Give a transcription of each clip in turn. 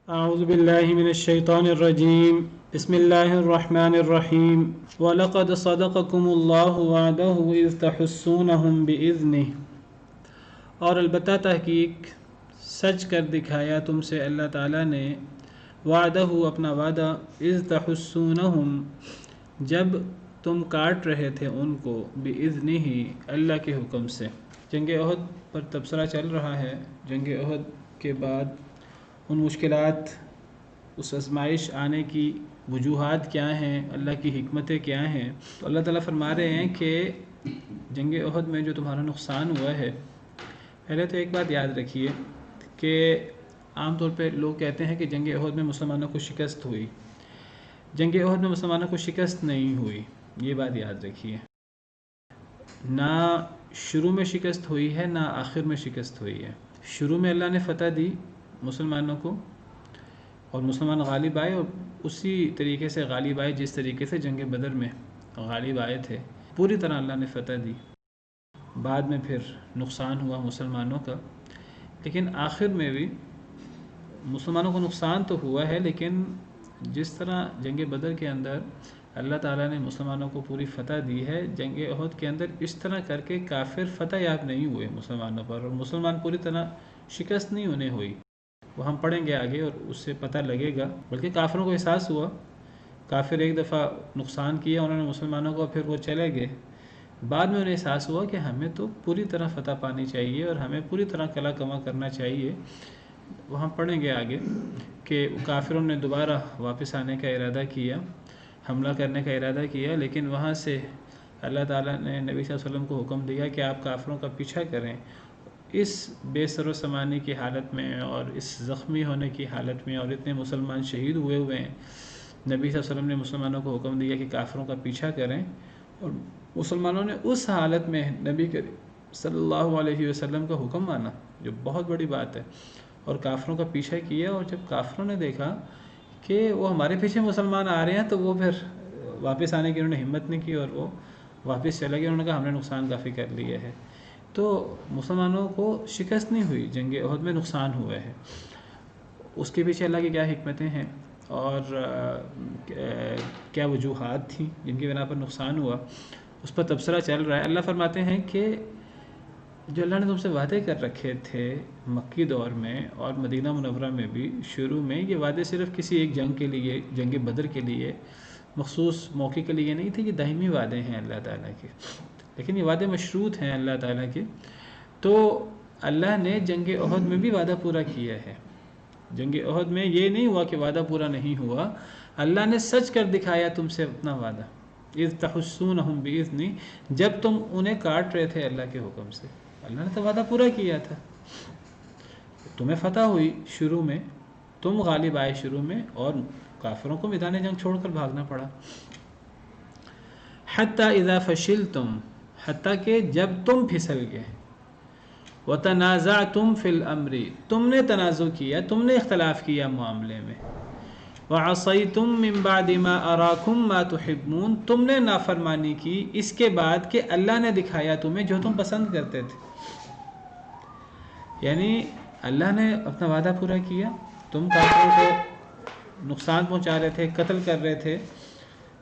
أعوذ بالله من الشيطان الرجيم بسم الله الرحمن الرحيم وَلَقَدْ صَدَقَكُمُ اللَّهُ وَعْدَهُ إِذْ تَحُسُّونَهُم بِإِذْنِهِ، اور البتہ تحقیق سچ کر دکھایا تم سے اللہ تعالیٰ نے وعدہ اپنا وعدہ اذ تحسونہم جب تم کاٹ رہے تھے ان کو بِإِذْنِهِ اللہ کے حکم سے۔ جنگ احد پر تبصرہ چل رہا ہے۔ جنگ احد کے بعد ان مشکلات، اس آزمائش آنے کی وجوہات کیا ہیں، اللہ کی حکمتیں کیا ہیں، تو اللہ تعالیٰ فرما رہے ہیں کہ جنگ احد میں جو تمہارا نقصان ہوا ہے، پہلے تو ایک بات یاد رکھیے کہ عام طور پہ لوگ کہتے ہیں کہ جنگ احد میں مسلمانوں کو شکست ہوئی۔ جنگ احد میں مسلمانوں کو شکست نہیں ہوئی، یہ بات یاد رکھیے۔ نہ شروع میں شکست ہوئی ہے، نہ آخر میں شکست ہوئی ہے۔ شروع میں اللہ نے فتح دی مسلمانوں کو اور مسلمان غالب آئے، اور اسی طریقے سے غالب آئے جس طریقے سے جنگ بدر میں غالب آئے تھے، پوری طرح اللہ نے فتح دی۔ بعد میں پھر نقصان ہوا مسلمانوں کا، لیکن آخر میں بھی مسلمانوں کو نقصان تو ہوا ہے، لیکن جس طرح جنگ بدر کے اندر اللہ تعالیٰ نے مسلمانوں کو پوری فتح دی ہے، جنگ احد کے اندر اس طرح کر کے کافر فتح یاب نہیں ہوئے مسلمانوں پر، اور مسلمان پوری طرح شکست نہیں انہیں ہوئی۔ وہ ہم پڑھیں گے آگے اور اس سے پتہ لگے گا، بلکہ کافروں کو احساس ہوا، کافر ایک دفعہ نقصان کیا انہوں نے مسلمانوں کو، پھر وہ چلے گئے۔ بعد میں انہیں احساس ہوا کہ ہمیں تو پوری طرح فتح پانی چاہیے اور ہمیں پوری طرح قلع کما کرنا چاہیے۔ وہ ہم پڑھیں گے آگے کہ کافروں نے دوبارہ واپس آنے کا ارادہ کیا، حملہ کرنے کا ارادہ کیا، لیکن وہاں سے اللہ تعالیٰ نے نبی صلی اللہ علیہ وسلم کو حکم دیا کہ آپ کافروں کا پیچھا کریں۔ اس بے سر و سامانی کی حالت میں اور اس زخمی ہونے کی حالت میں، اور اتنے مسلمان شہید ہوئے ہیں، نبی صلی اللہ علیہ وسلم نے مسلمانوں کو حکم دیا کہ کافروں کا پیچھا کریں، اور مسلمانوں نے اس حالت میں نبی کریم صلی اللہ علیہ وسلم کا حکم مانا، جو بہت بڑی بات ہے، اور کافروں کا پیچھا کیا۔ اور جب کافروں نے دیکھا کہ وہ ہمارے پیچھے مسلمان آ رہے ہیں، تو وہ پھر واپس آنے کی انہوں نے ہمت نہیں کی اور وہ واپس چلے گئے۔ انہوں نے کہا ہم نے نقصان کافی کر لیا ہے۔ تو مسلمانوں کو شکست نہیں ہوئی، جنگ احد میں نقصان ہوا ہے۔ اس کے پیچھے اللہ کی کیا حکمتیں ہیں اور کیا وجوہات تھیں جن کی بنا پر نقصان ہوا، اس پر تبصرہ چل رہا ہے۔ اللہ فرماتے ہیں کہ جو اللہ نے تم سے وعدے کر رکھے تھے مکی دور میں اور مدینہ منورہ میں بھی شروع میں، یہ وعدے صرف کسی ایک جنگ کے لیے، جنگ بدر کے لیے مخصوص موقع کے لیے نہیں تھے، یہ دائمی وعدے ہیں اللہ تعالیٰ کے، لیکن یہ وعدے مشروط ہیں اللہ تعالیٰ کے۔ تو اللہ نے جنگ احد میں بھی وعدہ پورا کیا ہے۔ جنگ احد میں یہ نہیں ہوا کہ وعدہ پورا نہیں ہوا، اللہ نے سچ کر دکھایا تم سے اپنا وعدہ، اذ تحسونہم بإذنی، جب تم انہیں کاٹ رہے تھے اللہ کے حکم سے۔ اللہ نے تو وعدہ پورا کیا تھا، تمہیں فتح ہوئی شروع میں، تم غالب آئے شروع میں، اور کافروں کو میدان جنگ چھوڑ کر بھاگنا پڑا۔ حتی اذا فشلتم، حتیٰ کہ جب تم پھسل گئے، وتنازعتم فی الامر، تم نے تنازع کیا، تم نے اختلاف کیا معاملے میں، وعصیتم من بعد ما اراکم ما تحبون، تم نے نافرمانی کی اس کے بعد کہ اللہ نے دکھایا تمہیں جو تم پسند کرتے تھے۔ یعنی اللہ نے اپنا وعدہ پورا کیا، تم کافروں کو نقصان پہنچا رہے تھے، قتل کر رہے تھے،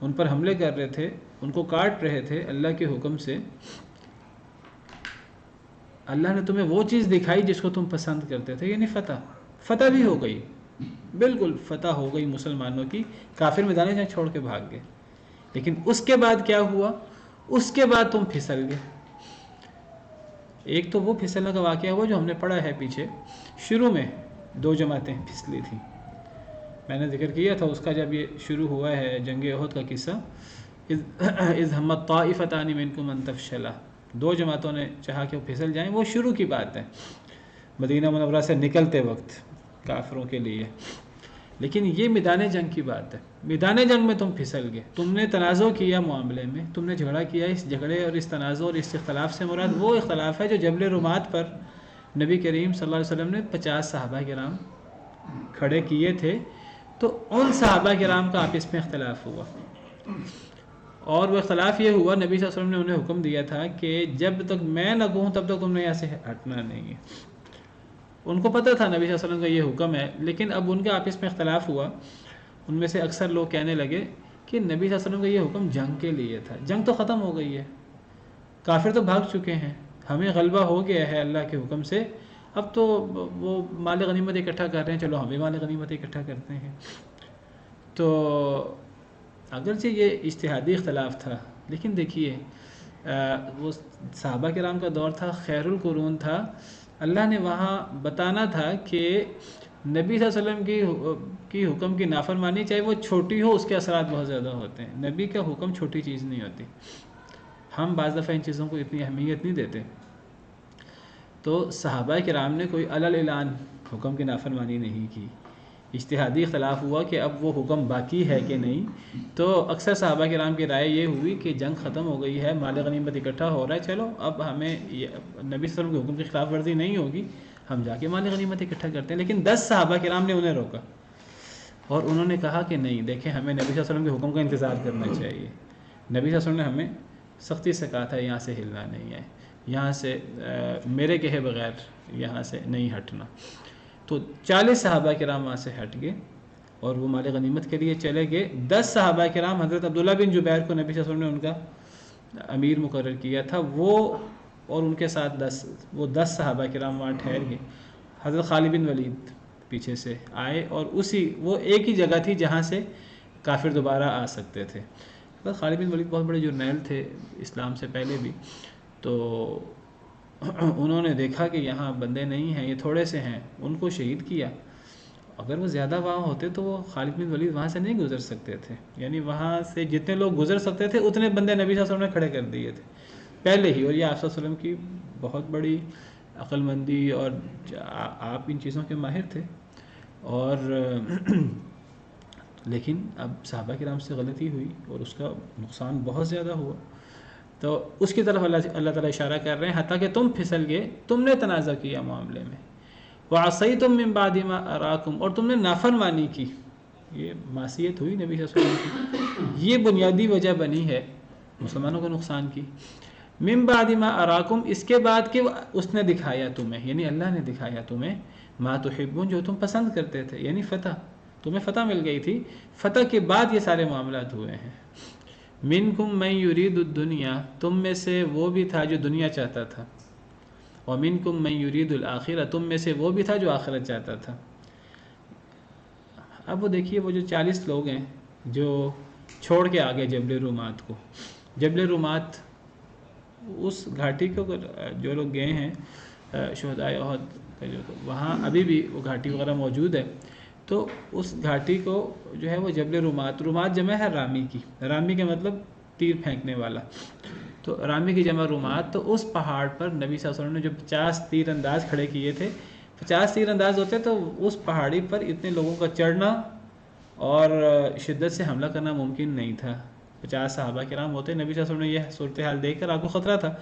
ان پر حملے کر رہے تھے، ان کو کاٹ رہے تھے اللہ کے حکم سے۔ اللہ نے تمہیں وہ چیز دکھائی جس کو تم پسند کرتے تھے، یعنی فتح بھی ہو گئی، بالکل فتح ہو گئی مسلمانوں کی، کافر میدان جنگ چھوڑ کے بھاگ گئے۔ لیکن اس کے بعد کیا ہوا؟ اس کے بعد تم پھسل گئے۔ ایک تو وہ پھسلنے کا واقعہ ہوا جو ہم نے پڑھا ہے پیچھے، شروع میں دو جماعتیں پھسلی تھیں، میں نے ذکر کیا تھا اس کا، جب یہ شروع ہوا ہے جنگ احد کا قصہ، اذ ہمت طائفتان منکم ان تفشلا، دو جماعتوں نے چاہا کہ وہ پھسل جائیں، وہ شروع کی بات ہے مدینہ منورہ سے نکلتے وقت کافروں کے لیے۔ لیکن یہ میدان جنگ کی بات ہے، میدان جنگ میں تم پھسل گئے، تم نے تنازع کیا معاملے میں، تم نے جھگڑا کیا۔ اس جھگڑے اور اس تنازع اور اس اختلاف سے مراد وہ اختلاف ہے جو جبل رمات پر نبی کریم صلی اللہ علیہ وسلم نے 50 صحابہ کرام کھڑے کیے تھے، تو ان صحابہ کرام کا آپس میں اختلاف ہوا، اور وہ اختلاف یہ ہوا، نبی صلی اللہ علیہ وسلم نے انہیں حکم دیا تھا کہ جب تک میں نہ کہوں تب تک تم نے یہاں سے ہٹنا نہیں ہے۔ ان کو پتہ تھا نبی صلی اللہ علیہ وسلم کا یہ حکم ہے، لیکن اب ان کا آپس میں اختلاف ہوا. ان میں سے اکثر لوگ کہنے لگے کہ نبی صلی اللہ علیہ وسلم کا یہ حکم جنگ کے لیے تھا، جنگ تو ختم ہو گئی ہے، کافر تو بھاگ چکے ہیں، ہمیں غلبہ ہو گیا ہے اللہ کے حکم سے، اب تو وہ مال غنیمت اکٹھا کر رہے ہیں، چلو ہم بھی مال غنیمت اکٹھا کرتے ہیں. تو اگرچہ یہ اجتہادی اختلاف تھا، لیکن دیکھیے وہ صحابہ کرام کا دور تھا، خیر القرون تھا. اللہ نے وہاں بتانا تھا کہ نبی صلی اللہ علیہ وسلم کی حکم کی نافرمانی چاہے وہ چھوٹی ہو، اس کے اثرات بہت زیادہ ہوتے ہیں. نبی کا حکم چھوٹی چیز نہیں ہوتی. ہم بعض دفعہ ان چیزوں کو اتنی اہمیت نہیں دیتے. تو صحابہ کرام نے کوئی علل اعلان حکم کی نافرمانی نہیں کی. اجتہادی اختلاف ہوا کہ اب وہ حکم باقی ہے کہ نہیں، تو اکثر صحابہ کرام کی رائے یہ ہوئی کہ جنگ ختم ہو گئی ہے، مال غنیمت اکٹھا ہو رہا ہے، چلو اب ہمیں نبی صلی اللہ علیہ وسلم کے حکم کی خلاف ورزی نہیں ہوگی، ہم جا کے مال غنیمت اکٹھا کرتے ہیں. لیکن 10 صحابہ کرام نے انہیں روکا اور انہوں نے کہا کہ نہیں، دیکھیں ہمیں نبی صلی اللہ علیہ وسلم کے حکم کا انتظار کرنا چاہیے. نبی صلی اللہ علیہ وسلم نے ہمیں سختی سے کہا تھا یہاں سے ہلنا نہیں ہے، یہاں سے میرے کہے بغیر یہاں سے نہیں ہٹنا. تو 40 صحابہ کرام وہاں سے ہٹ گئے اور وہ مال غنیمت کے لیے چلے گئے. 10 صحابہ کرام، حضرت عبداللہ بن جبیر کو نبی صلی اللہ علیہ وسلم نے ان کا امیر مقرر کیا تھا، وہ اور ان کے ساتھ 10 صحابہ کرام وہاں ٹھہر گئے. حضرت خالد بن ولید پیچھے سے آئے اور وہ ایک ہی جگہ تھی جہاں سے کافر دوبارہ آ سکتے تھے. حضرت خالد بن ولید بہت بڑے جرنیل تھے اسلام سے پہلے بھی. تو انہوں نے دیکھا کہ یہاں بندے نہیں ہیں، یہ تھوڑے سے ہیں، ان کو شہید کیا. اگر وہ زیادہ وہاں ہوتے تو وہ خالد بن ولید وہاں سے نہیں گزر سکتے تھے. یعنی وہاں سے جتنے لوگ گزر سکتے تھے اتنے بندے نبی صلی اللہ علیہ وسلم نے کھڑے کر دیے تھے پہلے ہی. اور یہ آپ صلی اللہ علیہ وسلم کی بہت بڑی عقل مندی، اور آپ ان چیزوں کے ماہر تھے. اور لیکن اب صحابہ کرام سے غلطی ہوئی اور اس کا نقصان بہت زیادہ ہوا. تو اس کی طرف اللہ تعالیٰ اشارہ کر رہے ہیں، حتیٰ کہ تم پھسل گئے، تم نے تنازع کیا معاملے میں. وَعَصَيْتُم مِّن بَعْدِ مَا أَرَاكُمْ، اور تم نے نافرمانی کی. یہ معصیت ہوئی نبی صلی اللہ علیہ وسلم کی، یہ بنیادی وجہ بنی ہے مسلمانوں کو نقصان کی. مِّن بَعْدِ مَا أَرَاكُمْ، اس کے بعد کہ اس نے دکھایا تمہیں، یعنی اللہ نے دکھایا تمہیں، مَا تُحِبُّونَ، جو تم پسند کرتے تھے، یعنی فتح، تمہیں فتح مل گئی تھی. فتح کے بعد یہ سارے معاملات ہوئے ہیں. مِنْكُمْ مَن يُرِيدُ الدُّنْيَا، تم میں سے وہ بھی تھا جو دنیا چاہتا تھا. وَمِنْكُمْ مَن يُرِيدُ الْآخِرَةَ، تم میں سے وہ بھی تھا جو آخرت چاہتا تھا. اب وہ دیکھیے وہ جو 40 لوگ ہیں جو چھوڑ کے آگے جبل رومات کو، جبل رومات اس گھاٹی کو جو لوگ گئے ہیں شہدائے احد، وہاں ابھی بھی وہ گھاٹی وغیرہ موجود ہے. تو اس گھاٹی کو جو ہے وہ جبل رومات، رومات جمع ہے رامی کی، رامی کا مطلب تیر پھینکنے والا، تو رامی کی جمع رومات. تو اس پہاڑ پر نبی صلی اللہ علیہ وسلم نے جو 50 تیر انداز کھڑے کیے تھے، 50 تیر انداز ہوتے تو اس پہاڑی پر اتنے لوگوں کا چڑھنا اور شدت سے حملہ کرنا ممکن نہیں تھا. 50 صحابہ کرام ہوتے. نبی صلی اللہ علیہ وسلم نے یہ صورتحال دیکھ کر آپ کو خطرہ تھا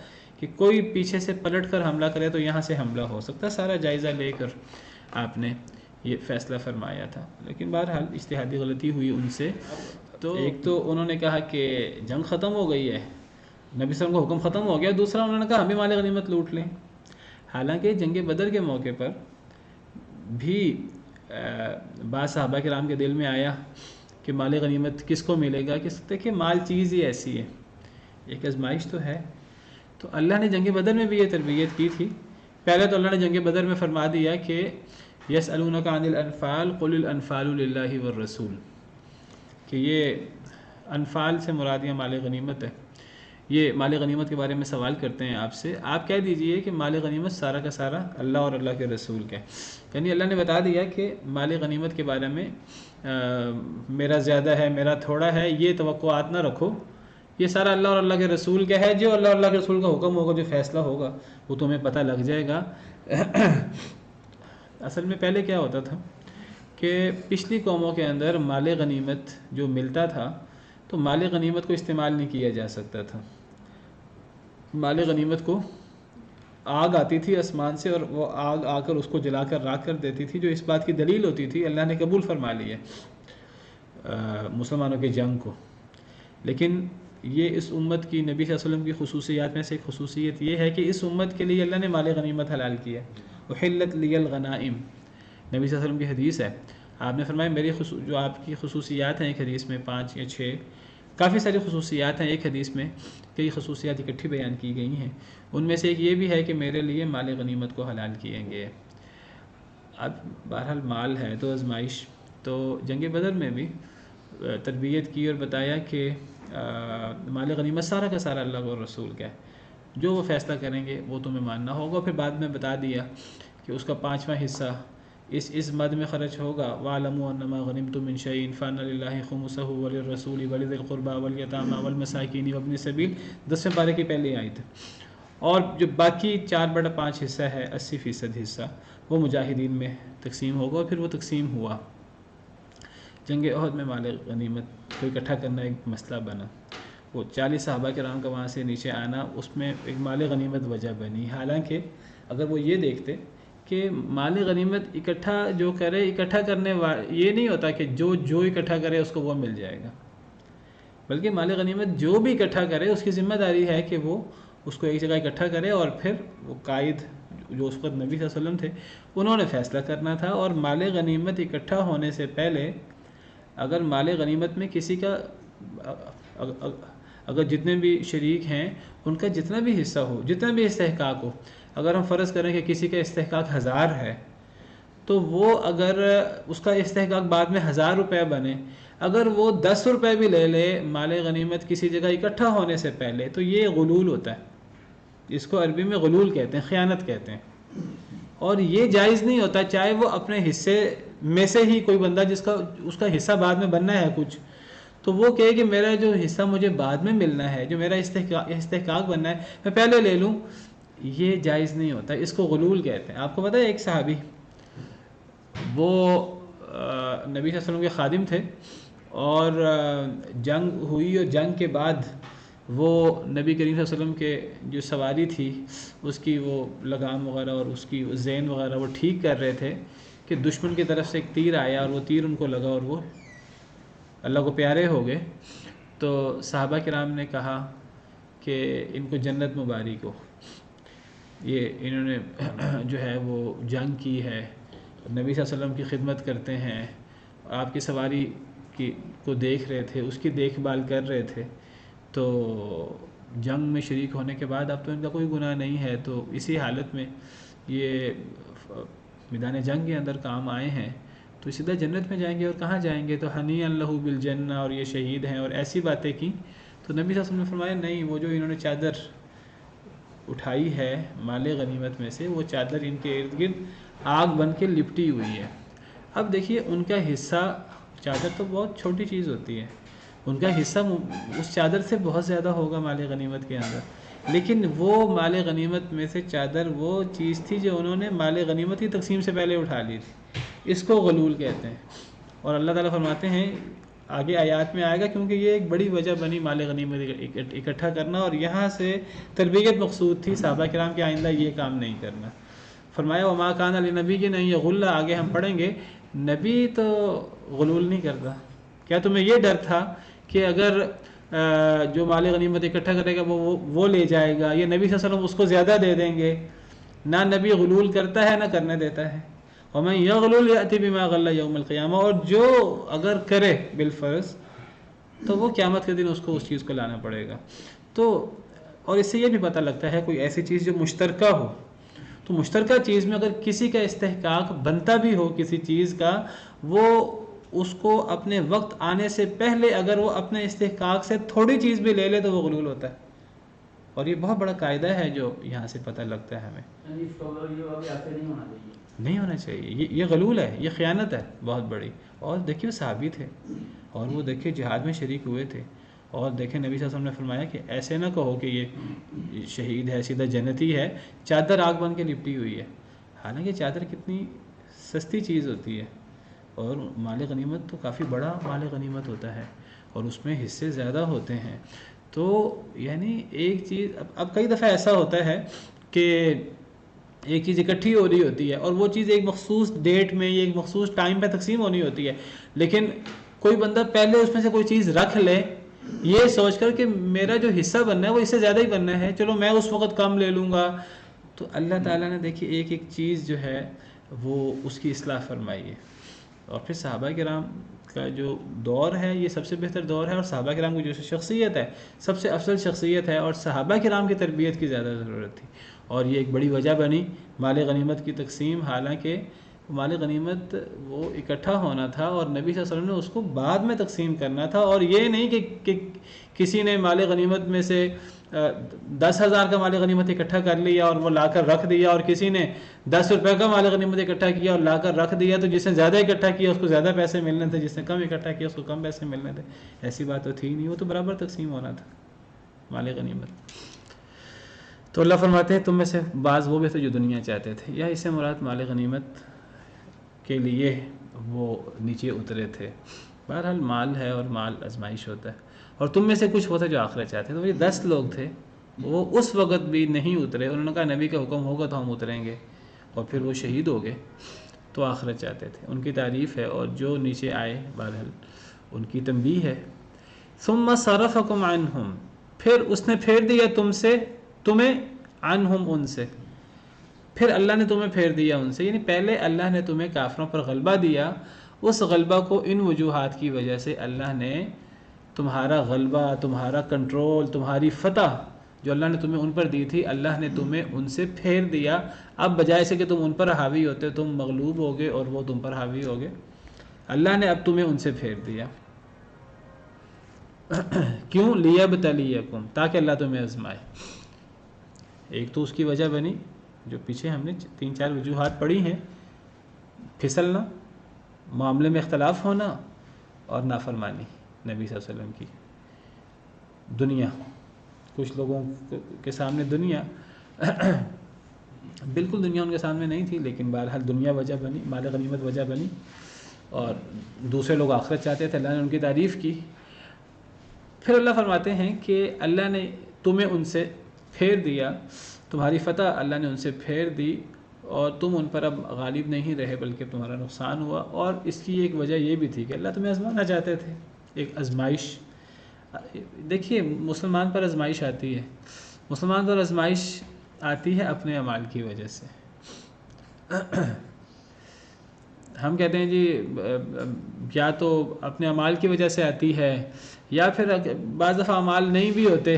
کہ کوئی پیچھے سے پلٹ کر حملہ کرے تو یہاں سے حملہ ہو سکتا. سارا جائزہ لے کر آپ نے یہ فیصلہ فرمایا تھا. لیکن بہرحال اجتہادی غلطی ہوئی ان سے. تو ایک تو انہوں نے کہا کہ جنگ ختم ہو گئی ہے، نبی صلی اللہ علیہ وسلم کا حکم ختم ہو گیا. دوسرا انہوں نے کہا ہم بھی مال غنیمت لوٹ لیں. حالانکہ جنگ بدر کے موقع پر بھی بعض صحابہ کرام کے دل میں آیا کہ مال غنیمت کس کو ملے گا. دیکھیں مال چیز ہی ایسی ہے، ایک آزمائش تو ہے. تو اللہ نے جنگ بدر میں بھی یہ تربیت کی تھی. پہلے تو اللہ نے جنگ بدر میں فرما دیا کہ یسألونک عن الانفال قل الانفال للہ والرسول، کہ یہ انفال سے مراد یہ مال غنیمت ہے. یہ مال غنیمت کے بارے میں سوال کرتے ہیں آپ سے، آپ کہہ دیجئے کہ مال غنیمت سارا کا سارا اللہ اور اللہ کے رسول کا ہے. یعنی اللہ نے بتا دیا کہ مال غنیمت کے بارے میں میرا زیادہ ہے میرا تھوڑا ہے یہ توقعات نہ رکھو، یہ سارا اللہ اور اللہ کے رسول کا ہے. جو اللہ اور اللہ کے رسول کا حکم ہوگا، جو فیصلہ ہوگا وہ تمہیں پتہ لگ جائے گا. اصل میں پہلے کیا ہوتا تھا کہ پچھلی قوموں کے اندر مال غنیمت جو ملتا تھا تو مال غنیمت کو استعمال نہیں کیا جا سکتا تھا. مال غنیمت کو آگ آتی تھی آسمان سے اور وہ آگ آ کر اس کو جلا کر راکھ کر دیتی تھی، جو اس بات کی دلیل ہوتی تھی اللہ نے قبول فرما لی ہے مسلمانوں کے جنگ کو. لیکن یہ اس امت کی نبی صلی اللہ علیہ وسلم کی خصوصیات میں سے ایک خصوصیت یہ ہے کہ اس امت کے لیے اللہ نے مال غنیمت حلال کیا. احلت لی الغنائم، نبی صلی اللہ علیہ وسلم کی حدیث ہے، آپ نے فرمایا میری جو آپ کی خصوصیات ہیں ایک حدیث میں 5 یا 6 کافی ساری خصوصیات ہیں، ایک حدیث میں کئی خصوصیات اکٹھی بیان کی گئی ہیں، ان میں سے ایک یہ بھی ہے کہ میرے لیے مال غنیمت کو حلال کیے گے۔ اب بہرحال مال ہے تو آزمائش، تو جنگ بدر میں بھی تربیت کی اور بتایا کہ مال غنیمت سارا کا سارا اللہ اور رسول کا ہے، جو وہ فیصلہ کریں گے وہ تمہیں ماننا ہوگا۔ پھر بعد میں بتا دیا کہ اس کا 5واں حصہ اس مد میں خرچ ہوگا، وَاعْلَمُوا أَنَّمَا غَنِمْتُم مِّن شَيْءٍ فَأَنَّ لِلَّهِ خُمُسَهُ وَلِلرَّسُولِ وَلِذِي الْقُرْبَىٰ وَالْيَتَامَىٰ وَالْمَسَاكِينِ وَابْنِ السَّبِيلِ 10ویں پارے کی پہلی آیت ہے۔ اور جو باقی 4/5 حصہ ہے 80% حصہ وہ مجاہدین میں تقسیم ہوگا، اور پھر وہ تقسیم ہوا۔ جنگ احد میں مال غنیمت کو اکٹھا کرنا ایک مسئلہ بنا، وہ 40 صحابہ کرام کا وہاں سے نیچے آنا اس میں ایک مال غنیمت وجہ بنی۔ حالانکہ اگر وہ یہ دیکھتے کہ مال غنیمت اکٹھا جو کرے، اکٹھا کرنے یہ نہیں ہوتا کہ جو اکٹھا کرے اس کو وہ مل جائے گا، بلکہ مال غنیمت جو بھی اکٹھا کرے اس کی ذمہ داری ہے کہ وہ اس کو ایک جگہ اکٹھا کرے، اور پھر وہ قائد جو اس وقت نبی صلی اللہ علیہ وسلم تھے انہوں نے فیصلہ کرنا تھا۔ اور مال غنیمت اکٹھا ہونے سے پہلے اگر مال غنیمت میں کسی کا اگر جتنے بھی شریک ہیں ان کا جتنا بھی حصہ ہو، جتنا بھی استحقاق ہو، اگر ہم فرض کریں کہ کسی کا استحقاق 1000 ہے تو وہ اگر اس کا استحقاق بعد میں 1000 روپے بنے، اگر وہ 10 روپے بھی لے لے مال غنیمت کسی جگہ اکٹھا ہونے سے پہلے، تو یہ غلول ہوتا ہے، اس کو عربی میں غلول کہتے ہیں، خیانت کہتے ہیں، اور یہ جائز نہیں ہوتا۔ چاہے وہ اپنے حصے میں سے ہی کوئی بندہ جس کا اس کا حصہ بعد میں بننا ہے کچھ، تو وہ کہے کہ میرا جو حصہ مجھے بعد میں ملنا ہے، جو میرا استحقاق بننا ہے میں پہلے لے لوں، یہ جائز نہیں ہوتا، اس کو غلول کہتے ہیں۔ آپ کو پتہ ہے ایک صحابی وہ نبی صلی اللہ علیہ وسلم کے خادم تھے، اور جنگ ہوئی، اور جنگ کے بعد وہ نبی کریم صلی اللہ علیہ وسلم کے جو سواری تھی اس کی وہ لگام وغیرہ اور اس کی زین وغیرہ وہ ٹھیک کر رہے تھے کہ دشمن کی طرف سے ایک تیر آیا، اور وہ تیر ان کو لگا اور وہ اللہ کو پیارے ہو گئے۔ تو صحابہ کرام نے کہا کہ ان کو جنت مبارک ہو، یہ انہوں نے جو ہے وہ جنگ کی ہے، نبی صلی اللہ علیہ وسلم کی خدمت کرتے ہیں، آپ کی سواری کو دیکھ رہے تھے، اس کی دیکھ بھال کر رہے تھے، تو جنگ میں شریک ہونے کے بعد اب تو ان کا کوئی گناہ نہیں ہے، تو اسی حالت میں یہ میدان جنگ کے اندر کام آئے ہیں تو سیدھا جنت میں جائیں گے، اور کہاں جائیں گے؟ تو ہنی لہو بالجنہ، اور یہ شہید ہیں، اور ایسی باتیں کی۔ تو نبی صلی اللہ علیہ وسلم نے فرمایا نہیں، وہ جو انہوں نے چادر اٹھائی ہے مال غنیمت میں سے، وہ چادر ان کے ارد گرد آگ بن کے لپٹی ہوئی ہے۔ اب دیکھیے ان کا حصہ، چادر تو بہت چھوٹی چیز ہوتی ہے، ان کا حصہ اس چادر سے بہت زیادہ ہوگا مال غنیمت کے اندر، لیکن وہ مال غنیمت میں سے چادر وہ چیز تھی جو انہوں نے مال غنیمت کی تقسیم سے پہلے اٹھا لی تھی، اس کو غلول کہتے ہیں۔ اور اللہ تعالیٰ فرماتے ہیں آگے آیات میں آئے گا، کیونکہ یہ ایک بڑی وجہ بنی مال غنیمت اکٹھا کرنا، اور یہاں سے تربیت مقصود تھی صحابہ کرام کے آئندہ یہ کام نہیں کرنا۔ فرمایا وما کان لنبی کی نہیں غلہ، آگے ہم پڑھیں گے نبی تو غلول نہیں کرتا۔ کیا تمہیں یہ ڈر تھا کہ اگر جو مال غنیمت اکٹھا کرے گا وہ لے جائے گا، یہ نبی صلی اللہ علیہ وسلم اس کو زیادہ دے دیں گے؟ نہ نبی غلول کرتا ہے نہ کرنے دیتا ہے۔ ومن یغلل یأتی بما غل یوم القیامہ، اور جو اگر کرے بالفرض تو وہ قیامت کے دن اس کو اس چیز کو لانا پڑے گا۔ تو اور اس سے یہ بھی پتہ لگتا ہے کوئی ایسی چیز جو مشترکہ ہو، تو مشترکہ چیز میں اگر کسی کا استحقاق بنتا بھی ہو کسی چیز کا، وہ اس کو اپنے وقت آنے سے پہلے اگر وہ اپنے استحقاق سے تھوڑی چیز بھی لے لے تو وہ غلول ہوتا ہے، اور یہ بہت بڑا قاعدہ ہے جو یہاں سے پتہ لگتا ہے ہمیں۔ نہیں ہونا چاہیے، یہ غلول ہے، یہ خیانت ہے بہت بڑی۔ اور دیکھیے صحابی تھے، اور وہ دیکھیے جہاد میں شریک ہوئے تھے، اور دیکھیں نبی صلی اللہ علیہ وسلم نے فرمایا کہ ایسے نہ کہو کہ یہ شہید ہے، سیدھا جنتی ہے، چادر آگ بن کے لپٹی ہوئی ہے۔ حالانکہ چادر کتنی سستی چیز ہوتی ہے، اور مال غنیمت تو کافی بڑا مال غنیمت ہوتا ہے، اور اس میں حصے زیادہ ہوتے ہیں۔ تو یعنی ایک چیز اب کئی دفعہ ایسا ہوتا ہے کہ ایک چیز اکٹھی ہو رہی ہوتی ہے، اور وہ چیز ایک مخصوص ڈیٹ میں یا ایک مخصوص ٹائم پہ تقسیم ہونی ہوتی ہے، لیکن کوئی بندہ پہلے اس میں سے کوئی چیز رکھ لے یہ سوچ کر کہ میرا جو حصہ بننا ہے وہ اس سے زیادہ ہی بننا ہے، چلو میں اس وقت کم لے لوں گا، تو اللہ تعالیٰ نے دیکھیے ایک ایک چیز جو ہے وہ اس کی اصلاح فرمائی ہے. اور پھر صحابہ کرام کا جو دور ہے یہ سب سے بہتر دور ہے، اور صحابہ کرام کی جو شخصیت ہے سب سے افضل شخصیت ہے، اور صحابہ کرام کی تربیت کی زیادہ ضرورت تھی. اور یہ ایک بڑی وجہ بنی مال غنیمت کی تقسیم. حالانکہ مال غنیمت وہ اکٹھا ہونا تھا اور نبی صلی اللہ علیہ وسلم نے اس کو بعد میں تقسیم کرنا تھا. اور یہ نہیں کہ کسی نے مال غنیمت میں سے 10,000 کا مال غنیمت اکٹھا کر لیا اور وہ لا کر رکھ دیا، اور کسی نے 10 روپے کا مال غنیمت اکٹھا کیا اور لا کر رکھ دیا. تو جس نے زیادہ اکٹھا کیا اس کو زیادہ پیسے ملنے تھے، جس نے کم اکٹھا کیا اس کو کم پیسے ملنے تھے. ایسی بات تو تھی نہیں، وہ تو برابر تقسیم ہونا تھا مال غنیمت. تو اللہ فرماتے ہیں تم میں سے بعض وہ بھی تھے جو دنیا چاہتے تھے، یا اس سے مراد مال غنیمت کے لیے وہ نیچے اترے تھے. بہرحال مال ہے اور مال آزمائش ہوتا ہے. اور تم میں سے کچھ وہ تھے جو آخرت چاہتے تھے. تو یہ 10 لوگ تھے، وہ اس وقت بھی نہیں اترے. انہوں نے کہا نبی کا حکم ہوگا تو ہم اتریں گے، اور پھر وہ شہید ہو گئے. تو آخرت چاہتے تھے، ان کی تعریف ہے. اور جو نیچے آئے بہرحال ان کی تنبیہ ہے. ثم صرفکم عنہم، پھر اس نے پھیر دیا تمہیں عنہم، ان سے. پھر اللہ نے تمہیں پھیر دیا ان سے، یعنی پہلے اللہ نے تمہیں کافروں پر غلبہ دیا. اس غلبہ کو ان وجوہات کی وجہ سے اللہ نے تمہارا غلبہ، تمہارا کنٹرول، تمہاری فتح جو اللہ نے تمہیں ان پر دی تھی، اللہ نے تمہیں ان سے پھیر دیا. اب بجائے سے کہ تم ان پر حاوی ہوتے تم مغلوب ہو گئے اور وہ تم پر حاوی ہو گئے. اللہ نے اب تمہیں ان سے پھیر دیا. کیوں؟ لیبتلیکم، تاکہ اللہ تمہیں آزمائے. ایک تو اس کی وجہ بنی جو پیچھے ہم نے 3-4 وجوہات پڑھی ہیں: پھسلنا، معاملے میں اختلاف ہونا، اور نافرمانی نبی صلی اللہ علیہ وسلم کی. دنیا، کچھ لوگوں کے سامنے دنیا بالکل دنیا ان کے سامنے نہیں تھی، لیکن بہرحال دنیا وجہ بنی، مال غنیمت وجہ بنی. اور دوسرے لوگ آخرت چاہتے تھے، اللہ نے ان کی تعریف کی. پھر اللہ فرماتے ہیں کہ اللہ نے تمہیں ان سے پھیر دیا، تمہاری فتح اللہ نے ان سے پھیر دی، اور تم ان پر اب غالب نہیں رہے بلکہ تمہارا نقصان ہوا. اور اس کی ایک وجہ یہ بھی تھی کہ اللہ تمہیں آزمانا چاہتے تھے. ایک آزمائش، دیکھیے مسلمان پر آزمائش آتی ہے، مسلمان پر آزمائش آتی ہے اپنے اعمال کی وجہ سے. ہم کہتے ہیں جی یا تو اپنے اعمال کی وجہ سے آتی ہے، یا پھر بعض دفعہ اعمال نہیں بھی ہوتے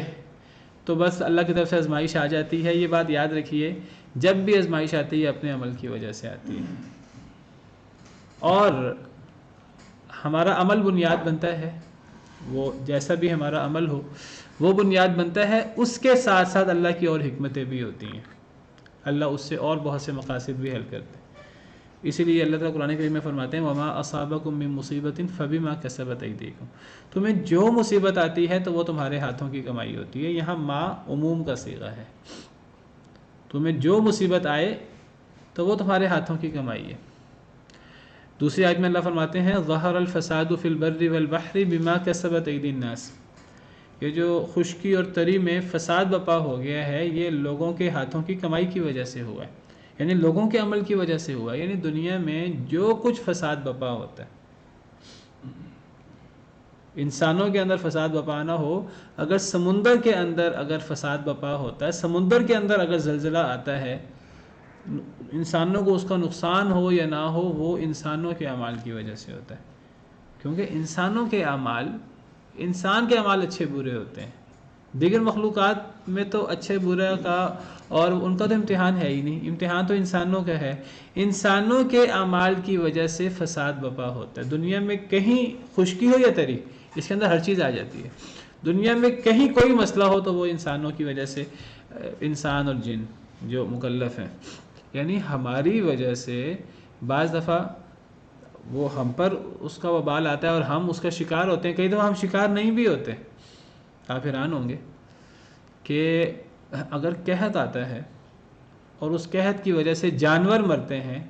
تو بس اللہ کی طرف سے آزمائش آ جاتی ہے. یہ بات یاد رکھیے، جب بھی آزمائش آتی ہے اپنے عمل کی وجہ سے آتی ہے. اور ہمارا عمل بنیاد بنتا ہے، وہ جیسا بھی ہمارا عمل ہو وہ بنیاد بنتا ہے. اس کے ساتھ ساتھ اللہ کی اور حکمتیں بھی ہوتی ہیں، اللہ اس سے اور بہت سے مقاصد بھی حل کرتے ہیں. اسی لیے اللہ تعالیٰ قرآن کریم میں فرماتے ہیں وَمَا أَصَابَكُم مِّن مُّصِيبَةٍ فَبِمَا كَسَبَتْ أَيْدِيكُم، تمہیں جو مصیبت آتی ہے تو وہ تمہارے ہاتھوں کی کمائی ہوتی ہے. یہاں ما عموم کا صیغہ ہے، تمہیں جو مصیبت آئے تو وہ تمہارے ہاتھوں کی کمائی ہے. دوسری آیت میں اللہ فرماتے ہیں ظَهَرَ الْفَسَادُ فِي الْبَرِّ وَالْبَحْرِ بِمَا كَسَبَتْ أَيْدِي النَّاسِ، یہ جو خشکی اور تری میں فساد بپا ہو گیا ہے یہ لوگوں کے ہاتھوں کی کمائی کی وجہ سے ہوا ہے، یعنی لوگوں کے عمل کی وجہ سے ہوا ہے. یعنی دنیا میں جو کچھ فساد بپا ہوتا ہے، انسانوں کے اندر فساد بپا نہ ہو، اگر سمندر کے اندر اگر فساد بپا ہوتا ہے، سمندر کے اندر اگر زلزلہ آتا ہے، انسانوں کو اس کا نقصان ہو یا نہ ہو وہ انسانوں کے اعمال کی وجہ سے ہوتا ہے. کیونکہ انسانوں کے اعمال، انسان کے اعمال اچھے برے ہوتے ہیں. دیگر مخلوقات میں تو اچھے برے کا اور ان کا تو امتحان ہے ہی نہیں، امتحان تو انسانوں کا ہے. انسانوں کے اعمال کی وجہ سے فساد بپا ہوتا ہے. دنیا میں کہیں خشکی ہو یا تری، اس کے اندر ہر چیز آ جاتی ہے. دنیا میں کہیں کوئی مسئلہ ہو تو وہ انسانوں کی وجہ سے، انسان اور جن جو مکلف ہیں، یعنی ہماری وجہ سے بعض دفعہ وہ ہم پر اس کا وبال آتا ہے اور ہم اس کا شکار ہوتے ہیں. کئی دفعہ ہم شکار نہیں بھی ہوتے. آپ حیران ہوں گے کہ اگر قحط آتا ہے اور اس قحط کی وجہ سے جانور مرتے ہیں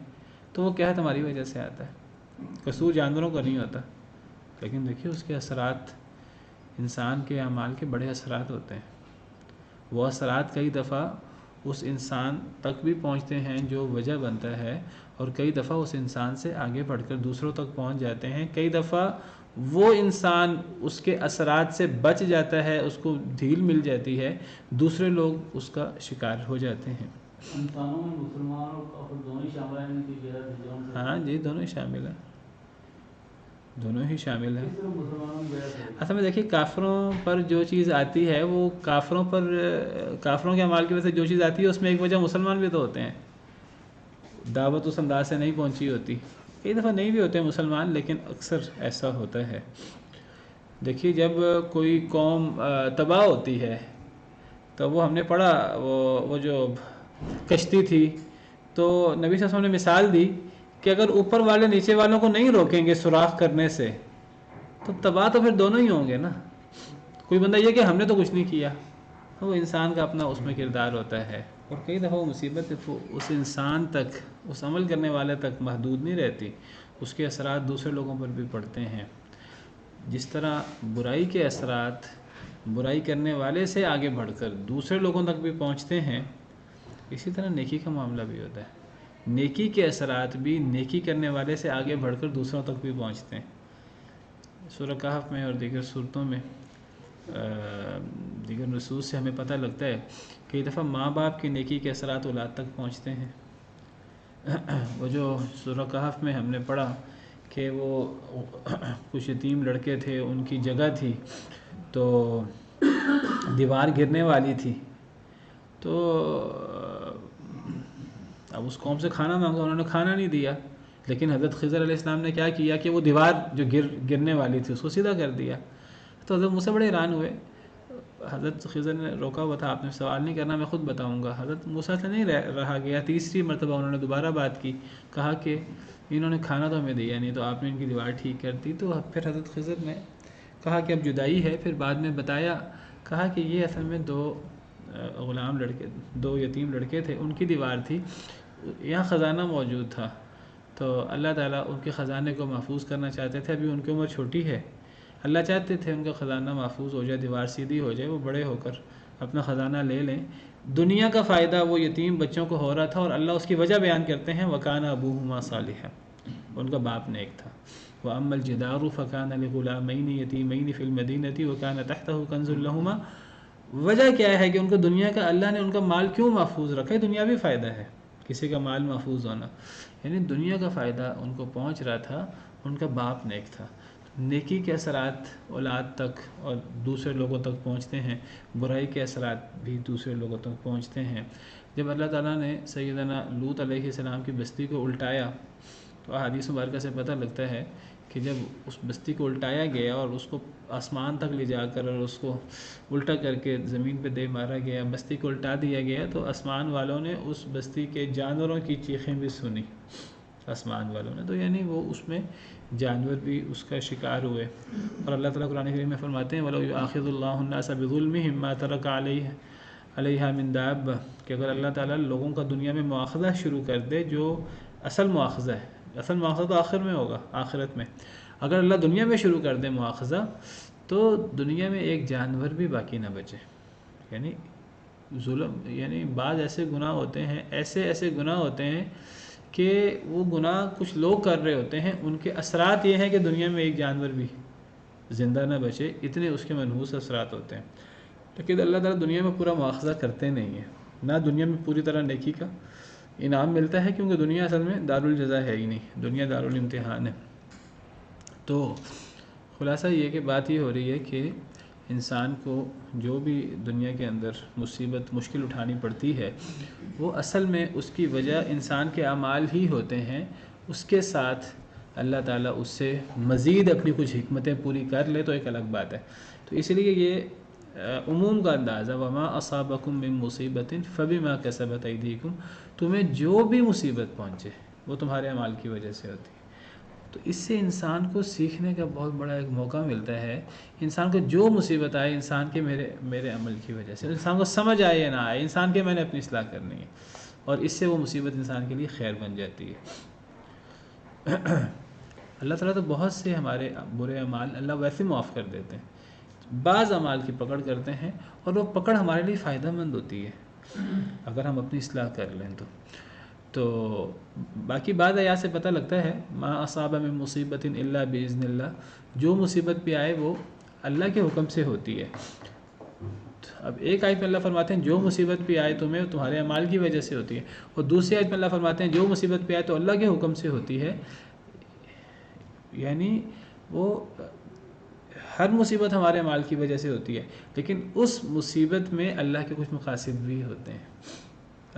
تو وہ قحط ہماری وجہ سے آتا ہے، قصور جانوروں کا نہیں ہوتا. لیکن دیکھیے اس کے اثرات انسان کے اعمال کے بڑے اثرات ہوتے ہیں. وہ اثرات کئی دفعہ اس انسان تک بھی پہنچتے ہیں جو وجہ بنتا ہے، اور کئی دفعہ اس انسان سے آگے بڑھ کر دوسروں تک پہنچ جاتے ہیں. کئی دفعہ وہ انسان اس کے اثرات سے بچ جاتا ہے، اس کو ڈھیل مل جاتی ہے، دوسرے لوگ اس کا شکار ہو جاتے ہیں. انسانوں میں مسلمان اور کافر دونوں ہی شامل ہیں کہ غیرت ہے جو ان سے ہاں جی، دونوں ہی شامل ہیں، دونوں ہی شامل ہیں۔ کس طرح مسلمانوں میں غیرت ہے؟ اصل میں دیکھیے کافروں پر جو چیز آتی ہے وہ کافروں کے اعمال کی وجہ سے جو چیز آتی ہے اس میں ایک وجہ مسلمان بھی تو ہوتے ہیں، دعوت اس انداز سے نہیں پہنچی ہوتی، کئی دفعہ نہیں بھی ہوتے مسلمان لیکن اکثر ایسا ہوتا ہے۔ دیکھیے جب کوئی قوم تباہ ہوتی ہے تو وہ ہم نے پڑھا وہ جو کشتی تھی تو نبی صلی اللہ علیہ وسلم نے مثال دی کہ اگر اوپر والے نیچے والوں کو نہیں روکیں گے سوراخ کرنے سے تو تباہ تو پھر دونوں ہی ہوں گے نا۔ کوئی بندہ یہ کہ ہم نے تو کچھ نہیں کیا، وہ انسان کا اپنا اس میں کردار ہوتا ہے، اور کئی دفعہ وہ مصیبت اس انسان تک، اس عمل کرنے والے تک محدود نہیں رہتی، اس کے اثرات دوسرے لوگوں پر بھی پڑتے ہیں۔ جس طرح برائی کے اثرات برائی کرنے والے سے آگے بڑھ کر دوسرے لوگوں تک بھی پہنچتے ہیں، اسی طرح نیکی کا معاملہ بھی ہوتا ہے، نیکی کے اثرات بھی نیکی کرنے والے سے آگے بڑھ کر دوسروں تک بھی پہنچتے ہیں۔ سورہ کہف میں اور دیگر صورتوں میں دیگر نصوص سے ہمیں پتہ لگتا ہے کہ کئی دفعہ ماں باپ کی نیکی کے اثرات اولاد تک پہنچتے ہیں۔ وہ جو سورہ کہف میں ہم نے پڑھا کہ وہ کچھ یتیم لڑکے تھے، ان کی جگہ تھی تو دیوار گرنے والی تھی، تو اب اس قوم سے کھانا مانگا، انہوں نے کھانا نہیں دیا، لیکن حضرت خضر علیہ السلام نے کیا کیا کہ وہ دیوار جو گرنے والی تھی اس کو سیدھا کر دیا۔ تو حضرت موسیٰ بڑے حیران ہوئے، حضرت خضر نے روکا ہوا تھا، آپ نے سوال نہیں کرنا، میں خود بتاؤں گا۔ حضرت موسیٰ سے نہیں رہا گیا، تیسری مرتبہ انہوں نے دوبارہ بات کی، کہا کہ انہوں نے کھانا تو ہمیں دیا نہیں، تو آپ نے ان کی دیوار ٹھیک کر دی۔ تو پھر حضرت خضر نے کہا کہ اب جدائی ہے، پھر بعد میں بتایا، کہا کہ یہ اصل میں دو یتیم لڑکے تھے، ان کی دیوار تھی، یہاں خزانہ موجود تھا، تو اللہ تعالیٰ ان کے خزانے کو محفوظ کرنا چاہتے تھے، ابھی ان کی عمر چھوٹی ہے، اللہ چاہتے تھے ان کا خزانہ محفوظ ہو جائے، دیوار سیدھی ہو جائے، وہ بڑے ہو کر اپنا خزانہ لے لیں۔ دنیا کا فائدہ وہ یتیم بچوں کو ہو رہا تھا، اور اللہ اس کی وجہ بیان کرتے ہیں، وَكَانَ أَبُوهُمَا صَالِحًا، ان کا باپ نیک تھا۔ وَأَمَّا الْجِدَارُ فَكَانَ لِغُلَامَيْنِ يَتِيمَيْنِ فِي الْمَدِينَةِ وَكَانَ تَحْتَهُ كَنْزٌ لَهُمَا۔ وجہ کیا ہے کہ ان کو دنیا کا اللہ نے ان کا مال کیوں محفوظ رکھا ہے؟ دنیاوی فائدہ ہے کسی کا مال محفوظ ہونا، یعنی دنیا کا فائدہ ان کو پہنچ رہا تھا، ان کا باپ نیک تھا۔ نیکی کے اثرات اولاد تک اور دوسرے لوگوں تک پہنچتے ہیں، برائی کے اثرات بھی دوسرے لوگوں تک پہنچتے ہیں۔ جب اللہ تعالیٰ نے سیدنا لوط علیہ السلام کی بستی کو الٹایا تو احادیث مبارکہ سے پتہ لگتا ہے کہ جب اس بستی کو الٹایا گیا اور اس کو آسمان تک لے جا کر اور اس کو الٹا کر کے زمین پہ دے مارا گیا، بستی کو الٹا دیا گیا، تو آسمان والوں نے اس بستی کے جانوروں کی چیخیں بھی سنی، آسمان والوں نے، تو یعنی وہ اس میں جانور بھی اس کا شکار ہوئے۔ اور اللہ تعالیٰ قرآن کریم میں فرماتے ہیں وَلَوْ يُؤَاخِذُ اللَّهُ النَّاسَ بِظُلْمِهِمْ مَا تَرَكَ عَلَيْهَا مِن دَابَّةٍ، کہ اگر اللہ تعالیٰ لوگوں کا دنیا میں مواخذہ شروع کر دے، جو اصل مواخذہ ہے، اصل مواخذہ تو آخر میں ہوگا، آخرت میں، اگر اللہ دنیا میں شروع کر دے مواخذہ تو دنیا میں ایک جانور بھی باقی نہ بچے۔ یعنی ظلم، یعنی بعض ایسے گناہ ہوتے ہیں، ایسے گناہ ہوتے ہیں کہ وہ گناہ کچھ لوگ کر رہے ہوتے ہیں، ان کے اثرات یہ ہیں کہ دنیا میں ایک جانور بھی زندہ نہ بچے، اتنے اس کے منحوس اثرات ہوتے ہیں۔ لیکن اللہ تعالیٰ دنیا میں پورا مواخذہ کرتے نہیں ہیں، نہ دنیا میں پوری طرح نیکی کا انعام ملتا ہے، کیونکہ دنیا اصل میں دارالجزا ہے ہی نہیں، دنیا دارالامتحان ہے۔ تو خلاصہ یہ کہ بات یہ ہو رہی ہے کہ انسان کو جو بھی دنیا کے اندر مصیبت مشکل اٹھانی پڑتی ہے، وہ اصل میں اس کی وجہ انسان کے اعمال ہی ہوتے ہیں، اس کے ساتھ اللہ تعالیٰ اس سے مزید اپنی کچھ حکمتیں پوری کر لے تو ایک الگ بات ہے۔ تو اس لیے یہ عموم کا اندازہ وما اصابکم من مصیبت فبما کسبت ایدیکم، تمہیں جو بھی مصیبت پہنچے وہ تمہارے اعمال کی وجہ سے ہوتی ہے۔ تو اس سے انسان کو سیکھنے کا بہت بڑا ایک موقع ملتا ہے، انسان کو جو مصیبت آئے انسان کے میرے عمل کی وجہ سے، انسان کو سمجھ آئے یا نہ آئے، انسان کے میں نے اپنی اصلاح کرنی ہے، اور اس سے وہ مصیبت انسان کے لیے خیر بن جاتی ہے۔ اللہ تعالیٰ تو بہت سے ہمارے برے اعمال اللہ ویسے معاف کر دیتے ہیں، بعض اعمال کی پکڑ کرتے ہیں، اور وہ پکڑ ہمارے لیے فائدہ مند ہوتی ہے اگر ہم اپنی اصلاح کر لیں تو باقی بعض آیات سے پتہ لگتا ہے ما اصاب من مصیبت الا باذن اللہ، جو مصیبت بھی آئے وہ اللہ کے حکم سے ہوتی ہے۔ اب ایک آیت میں اللہ فرماتے ہیں جو مصیبت بھی آئے تمہیں تمہارے اعمال کی وجہ سے ہوتی ہے، اور دوسری آیت میں اللہ فرماتے ہیں جو مصیبت بھی آئے تو اللہ کے حکم سے ہوتی ہے. یعنی وہ ہر مصیبت ہمارے اعمال کی وجہ سے ہوتی ہے، لیکن اس مصیبت میں اللہ کے کچھ مقاصد بھی ہوتے ہیں،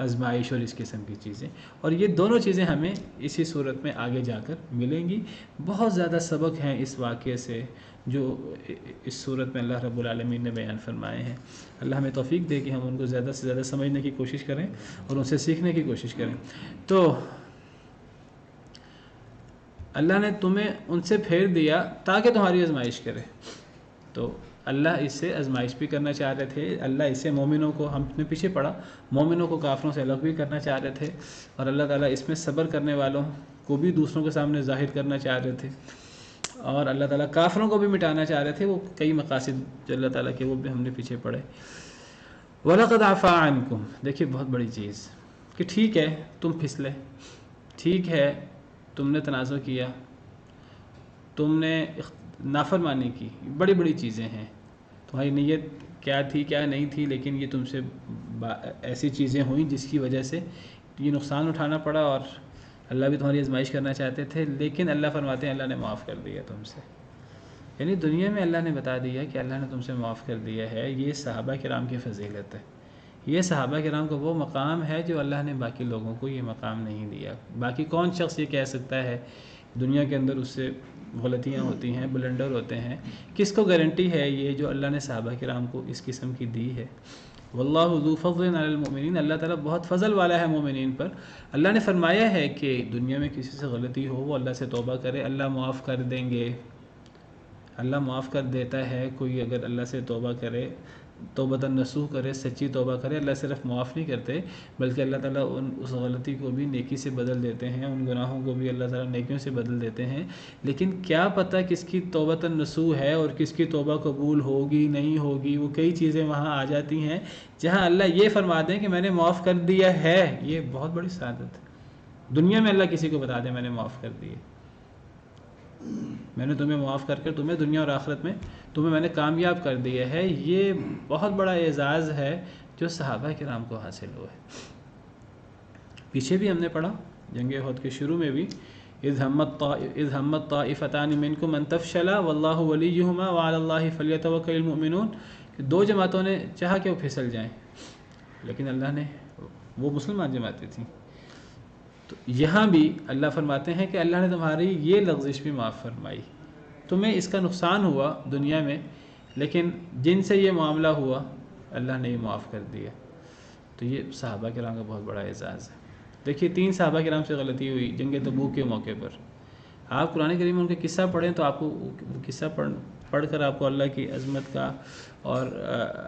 آزمائش اور اس قسم کی چیزیں. اور یہ دونوں چیزیں ہمیں اسی صورت میں آگے جا کر ملیں گی. بہت زیادہ سبق ہیں اس واقعے سے جو اس صورت میں اللہ رب العالمین نے بیان فرمائے ہیں. اللہ ہمیں توفیق دے کہ ہم ان کو زیادہ سے زیادہ سمجھنے کی کوشش کریں اور ان سے سیکھنے کی کوشش کریں. تو اللہ نے تمہیں ان سے پھیر دیا تاکہ تمہاری آزمائش کرے. تو اللہ اس سے آزمائش بھی کرنا چاہ رہے تھے. اللہ اس سے مومنوں کو، ہم نے پیچھے پڑھا، مومنوں کو کافروں سے الگ بھی کرنا چاہ رہے تھے، اور اللہ تعالیٰ اس میں صبر کرنے والوں کو بھی دوسروں کے سامنے ظاہر کرنا چاہ رہے تھے، اور اللہ تعالیٰ کافروں کو بھی مٹانا چاہ رہے تھے. وہ کئی مقاصد جو اللہ تعالیٰ کے وہ بھی ہم نے پیچھے پڑھے. وَلَقَدْ عَفَا عَنْكُمْ، دیکھیے بہت بڑی چیز کہ ٹھیک ہے تم پھسلے، ٹھیک ہے تم نے تنازع کیا، تم نے نافرمانی کی، بڑی بڑی چیزیں ہیں. تمہاری نیت کیا تھی کیا نہیں تھی، لیکن یہ تم سے ایسی چیزیں ہوئیں جس کی وجہ سے یہ نقصان اٹھانا پڑا، اور اللہ بھی تمہاری آزمائش کرنا چاہتے تھے. لیکن اللہ فرماتے ہیں اللہ نے معاف کر دیا تم سے. یعنی دنیا میں اللہ نے بتا دیا کہ اللہ نے تم سے معاف کر دیا ہے. یہ صحابہ کرام کی فضیلت ہے. یہ صحابہ کرام کو وہ مقام ہے جو اللہ نے باقی لوگوں کو یہ مقام نہیں دیا. باقی کون شخص یہ کہہ سکتا ہے دنیا کے اندر اس سے غلطیاں ہوتی ہیں، بلنڈر ہوتے ہیں؟ کس کو گارنٹی ہے یہ جو اللہ نے صحابہ کرام کو اس قسم کی دی ہے؟ واللہ ذو فضل علی المؤمنین، اللہ تعالیٰ بہت فضل والا ہے مومنین پر. اللہ نے فرمایا ہے کہ دنیا میں کسی سے غلطی ہو وہ اللہ سے توبہ کرے، اللہ معاف کر دیں گے. اللہ معاف کر دیتا ہے. کوئی اگر اللہ سے توبہ کرے، توبۃ النصوح کرے، سچی توبہ کرے، اللہ صرف معاف نہیں کرتے بلکہ اللہ تعالیٰ اس غلطی کو بھی نیکی سے بدل دیتے ہیں، ان گناہوں کو بھی اللہ تعالیٰ نیکیوں سے بدل دیتے ہیں. لیکن کیا پتہ کس کی توبۃ النصوح ہے اور کس کی توبہ قبول ہوگی نہیں ہوگی. وہ کئی چیزیں وہاں آ جاتی ہیں جہاں اللہ یہ فرما دیں کہ میں نے معاف کر دیا ہے. یہ بہت بڑی سعادت ہے. دنیا میں اللہ کسی کو بتا دے میں نے معاف کر دیا، میں نے تمہیں معاف کر کے تمہیں دنیا اور آخرت میں تمہیں میں نے کامیاب کر دیا ہے. یہ بہت بڑا اعزاز ہے جو صحابہ کرام کو حاصل ہوا ہے. پیچھے بھی ہم نے پڑھا جنگ احد کے شروع میں بھی، اذ ہمت طائفتان منکم ان تفشلا واللہ ولیہما وعلی اللہ فلیتوکل المؤمنون، کہ دو جماعتوں نے چاہا کہ وہ پھسل جائیں، لیکن اللہ نے، وہ مسلمان جماعتیں تھیں. تو یہاں بھی اللہ فرماتے ہیں کہ اللہ نے تمہاری یہ لغزش بھی معاف فرمائی. تمہیں اس کا نقصان ہوا دنیا میں، لیکن جن سے یہ معاملہ ہوا اللہ نے یہ معاف کر دیا. تو یہ صحابہ کرام کا بہت بڑا اعزاز ہے. دیکھیے 3 صحابہ کرام سے غلطی ہوئی جنگ تبوک کے موقع پر. آپ قرآن کریم میں ان کے قصہ پڑھیں تو آپ کو قصہ پڑھ کر آپ کو اللہ کی عظمت کا اور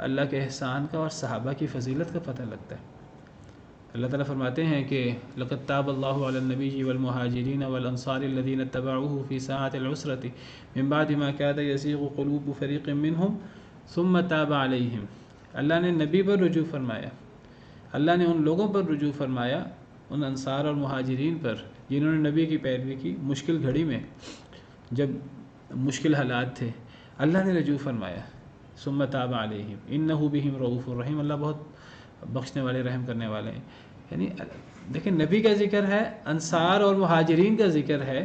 اللہ کے احسان کا اور صحابہ کی فضیلت کا پتہ لگتا ہے. اللہ تعالیٰ فرماتے ہیں کہ لقد تاب اللہ علی النبی والمہاجرین والانصار الذین اتبعوه فی ساعة العسرة من بعد ما کاد یزیغ قلوب فریق منہم ثم تاب علیہم. اللہ نے نبی پر رجوع فرمایا، اللہ نے ان لوگوں پر رجوع فرمایا، ان انصار اور مہاجرین پر جنہوں نے نبی کی پیروی کی مشکل گھڑی میں، جب مشکل حالات تھے. اللہ نے رجوع فرمایا. ثم تاب علیہم انہ بہم رؤوف الرحیم، اللہ بہت بخشنے والے رحم کرنے والے ہیں. یعنی دیکھیں نبی کا ذکر ہے، انصار اور مہاجرین کا ذکر ہے،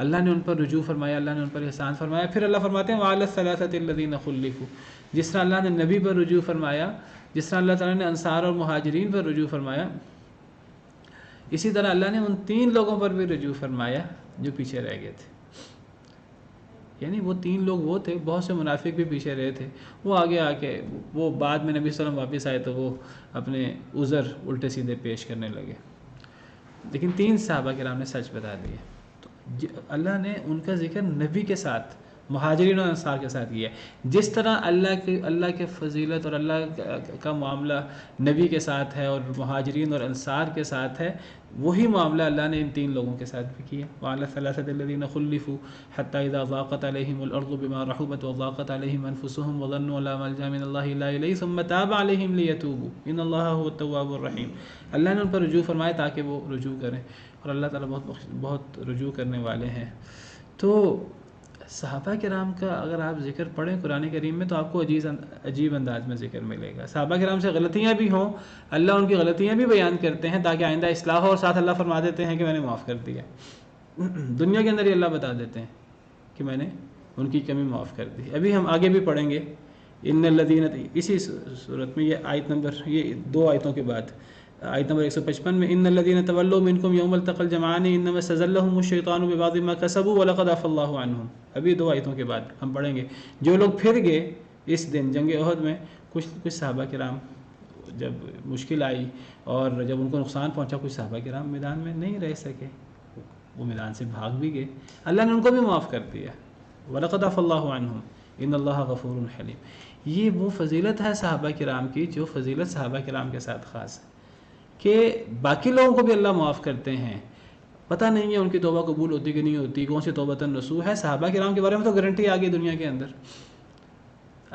اللہ نے ان پر رجوع فرمایا، اللہ نے ان پر احسان فرمایا. پھر اللہ فرماتے ہیں وعلی الثلاثۃ الذین خلفوا، جس طرح اللہ نے نبی پر رجوع فرمایا، جس طرح اللہ تعالیٰ نے انصار اور مہاجرین پر رجوع فرمایا، اسی طرح اللہ نے ان 3 لوگوں پر بھی رجوع فرمایا جو پیچھے رہ گئے تھے. یعنی وہ 3 لوگ وہ تھے، بہت سے منافق بھی پیچھے رہے تھے، وہ آگے آ کے وہ بعد میں نبی صلی اللہ علیہ وسلم واپس آئے تو وہ اپنے عذر الٹے سیدھے پیش کرنے لگے. لیکن 3 صحابہ کرام نے سچ بتا دیا. تو اللہ نے ان کا ذکر نبی کے ساتھ، مہاجرین اور انصار کے ساتھ کیا. جس طرح اللہ کے فضیلت اور اللہ کا معاملہ نبی کے ساتھ ہے اور مہاجرین اور انصار کے ساتھ ہے، وہی معاملہ اللہ نے ان 3 لوگوں کے ساتھ بھی کیا. وعلی الثلاثۃ الذین خلفوا حتی اذا ضاقت علیہم الارض بما رحبت وضاقت علیہم انفسهم وظنوا لا ملجا من اللہ الا الیہ ثم تاب علیہم لیتوبوا ان اللہ هو التواب الرحیم. اللہ نے ان پر رجوع فرمایا تاکہ وہ رجوع کریں، اور اللہ تعالیٰ بہت رجوع کرنے والے ہیں. تو صحابہ کرام کا اگر آپ ذکر پڑھیں قرآن کریم میں تو آپ کو عجیب انداز میں ذکر ملے گا. صحابہ کرام سے غلطیاں بھی ہوں, اللہ ان کی غلطیاں بھی بیان کرتے ہیں تاکہ آئندہ اصلاح ہو, اور ساتھ اللہ فرما دیتے ہیں کہ میں نے معاف کر دیا. دنیا کے اندر ہی اللہ بتا دیتے ہیں کہ میں نے ان کی کمی معاف کر دی. ابھی ہم آگے بھی پڑھیں گے ان الذین, اسی صورت میں یہ آیت نمبر, یہ 2 آیتوں کے بعد آیت نمبر 155 میں ان الذین تولوا منکم یوم التقى الجمعان انما استزلهم الشیطان ببعض ما کسبوا ولقد عفا اللہ عنہم. ابھی 2 آیتوں کے بعد ہم پڑھیں گے جو لوگ پھر گئے اس دن جنگ احد میں. کچھ صحابہ کرام جب مشکل آئی اور جب ان کو نقصان پہنچا, کچھ صحابہ کرام میدان میں نہیں رہ سکے, وہ میدان سے بھاگ بھی گئے, اللہ نے ان کو بھی معاف کر دیا. وَلَقَدْ عَفَا اللَّهُ عَنْهُمْ إِنَّ اللَّهَ غَفُورٌ حَلِيمٌ. یہ وہ فضیلت ہے صحابہ کرام کی جو فضیلت صحابہ کرام کے ساتھ خاص ہے کہ باقی لوگوں کو بھی اللہ معاف کرتے ہیں. پتہ نہیں ہے ان کی توبہ قبول ہوتی کہ نہیں ہوتی, کون سی توبۃ نصوح ہے. صحابہ کرام کے بارے میں تو گارنٹی آ گئی دنیا کے اندر.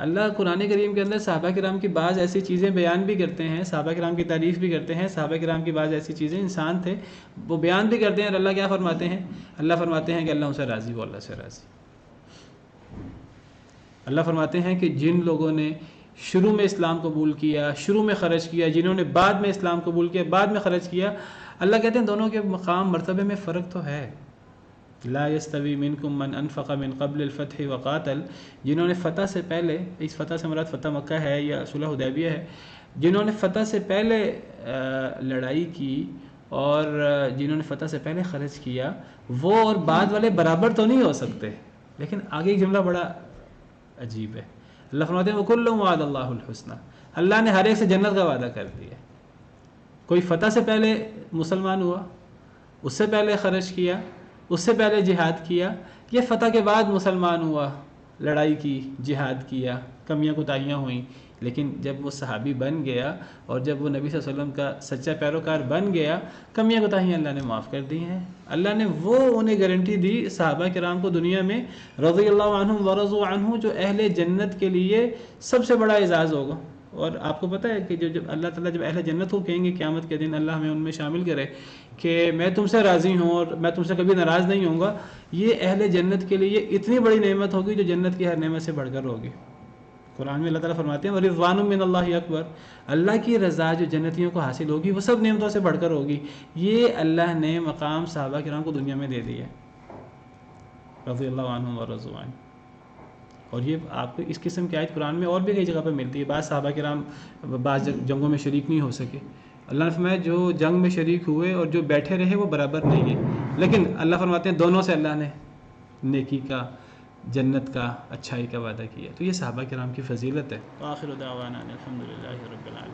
اللہ قرآن کریم کے اندر صحابہ کرام کی بعض ایسی چیزیں بیان بھی کرتے ہیں, صحابہ کرام کی تعریف بھی کرتے ہیں. صحابہ کرام کی بعض ایسی چیزیں, انسان تھے وہ بیان بھی کرتے ہیں, اور اللہ کیا فرماتے ہیں, اللہ فرماتے ہیں کہ اللہ ان سے راضی, وہ اللہ سے راضی. اللہ فرماتے ہیں کہ جن لوگوں نے شروع میں اسلام قبول کیا, شروع میں خرچ کیا, جنہوں نے بعد میں اسلام قبول کیا, بعد میں خرچ کیا, اللہ کہتے ہیں دونوں کے مقام مرتبے میں فرق تو ہے. لا یستوی منکم من انفق من قبل الفتح وقاتل. جنہوں نے فتح سے پہلے, اس فتح سے مراد فتح مکہ ہے یا صلح حدیبیہ ہے, جنہوں نے فتح سے پہلے لڑائی کی اور جنہوں نے فتح سے پہلے خرچ کیا, وہ اور بعد والے برابر تو نہیں ہو سکتے. لیکن آگے ایک جملہ بڑا عجیب ہے. اللہ فرماتے ہیں وَكُلٌّ وَعَدَ اللَّهُ الْحُسْنَى. اللہ نے ہر ایک سے جنت کا وعدہ کر دیا. کوئی فتح سے پہلے مسلمان ہوا, اس سے پہلے خرچ کیا, اس سے پہلے جہاد کیا, یہ فتح کے بعد مسلمان ہوا, لڑائی کی, جہاد کیا, کمیاں کوتاہیاں ہوئیں, لیکن جب وہ صحابی بن گیا اور جب وہ نبی صلی اللہ علیہ وسلم کا سچا پیروکار بن گیا, کمیاں کوتاہیاں اللہ نے معاف کر دی ہیں. اللہ نے وہ انہیں گارنٹی دی صحابہ کرام کو دنیا میں, رضی اللہ عنہم ورضوا عنہ, جو اہل جنت کے لیے سب سے بڑا اعزاز ہوگا. اور آپ کو پتہ ہے کہ جب اللہ تعالیٰ جب اہل جنت کو کہیں گے قیامت کے دن, اللہ ہمیں ان میں شامل کرے, کہ میں تم سے راضی ہوں اور میں تم سے کبھی ناراض نہیں ہوں گا, یہ اہل جنت کے لیے اتنی بڑی نعمت ہوگی جو جنت کی ہر نعمت سے بڑھ کر ہوگی. قرآن میں اللہ تعالیٰ فرماتے ہیں وَرِضْوَانٌ مِّنَ اللَّهِ اکبر. اللہ کی رضا جو جنتیوں کو حاصل ہوگی وہ سب نعمتوں سے بڑھ کر ہوگی. یہ اللہ نے مقام صحابہ کرام کو دنیا میں دے دیا, رضی اللہ عنہم ورضوا عنہ. اور یہ آپ کو اس قسم کی آیت قرآن میں اور بھی کئی جگہ پہ ملتی ہے. بعض صحابہ کرام بعض جنگوں میں شریک نہیں ہو سکے, اللہ نے فرمایا جو جنگ میں شریک ہوئے اور جو بیٹھے رہے وہ برابر نہیں ہے, لیکن اللہ فرماتے ہیں دونوں سے اللہ نے نیکی کا, جنت کا, اچھائی کا وعدہ کیا. تو یہ صحابہ کرام کی فضیلت ہے. آخر دعوانا الحمدللہ رب العالمین.